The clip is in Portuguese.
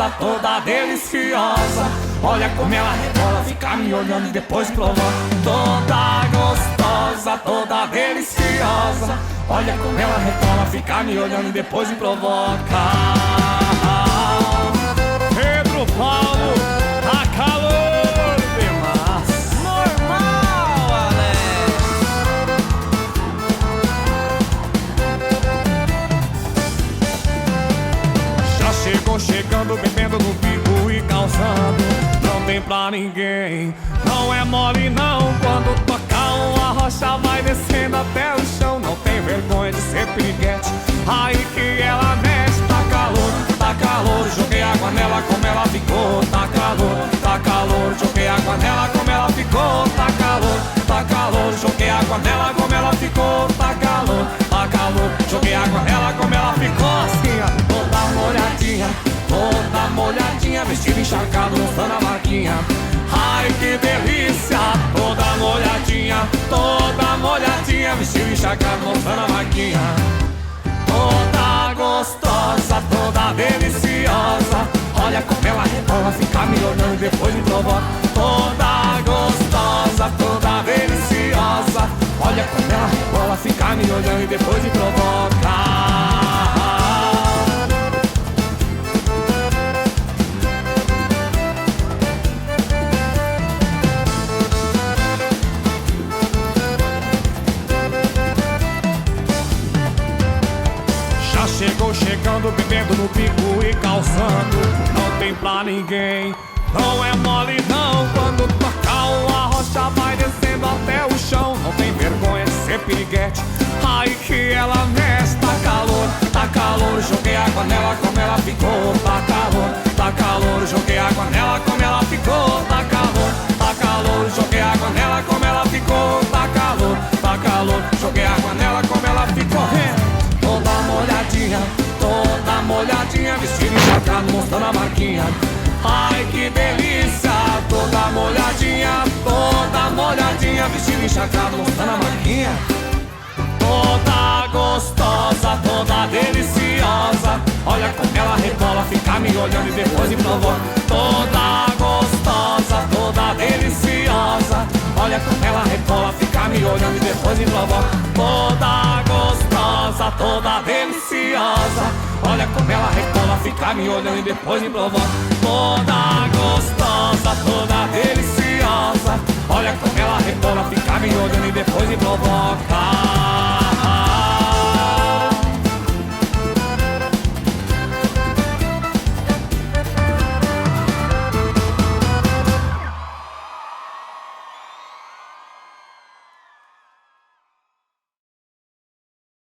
gostosa, toda deliciosa. Olha como ela rebola, fica me olhando e depois provoca. Toda gostosa, toda deliciosa. Olha como ela rebola, fica me olhando e depois me provoca. Pedro Paulo, tá calor demais. Normal, Alex. Já chegou chegando, bebendo no pico e calçando. Não tem pra ninguém, não é mole não. Quando tocar uma rocha vai descendo até o chão. Não tem vergonha de ser piriguete, aí que ela mexe. Tá calor, joguei água nela como ela ficou. Tá calor, joguei água nela como ela ficou. Tá calor, joguei água nela como ela ficou. Tá calor, joguei água nela como ela ficou. Assim, ó, toda molhadinha, vestido encharcado, mostrando a marquinha. Ai, que delícia, toda molhadinha, vestido encharcado, mostrando a marquinha. Toda gostosa, toda deliciosa. Olha como ela rebola, fica me olhando e depois me provoca. Toda gostosa, toda deliciosa. Olha como ela rebola, fica me olhando e depois me provoca. Chegou chegando, bebendo no pico e calçando. Não tem pra ninguém, não é mole não. Quando tocar uma rocha vai descendo até o chão. Não tem vergonha de ser piriguete, aí que ela mexe. Tá calor, joguei água nela como ela ficou. Tá calor, joguei água nela como ela ficou. Tá calor, joguei água nela como ela ficou. Tá calor, joguei água nela como ela ficou. Toda molhadinha, vestido encharcado, mostrando a marquinha. Ai, que delícia, toda molhadinha, vestido encharcado, mostrando a marquinha. Toda gostosa, toda deliciosa. Olha como ela rebola, fica me olhando e depois me provoca. Toda gostosa, toda deliciosa. Olha como ela rebola, fica me olhando e depois me provoca. Toda gostosa, toda deliciosa. Olha como ela rebola, fica me olhando e depois me provoca. Toda gostosa, toda deliciosa. Olha como ela rebola, fica me olhando e depois me provoca.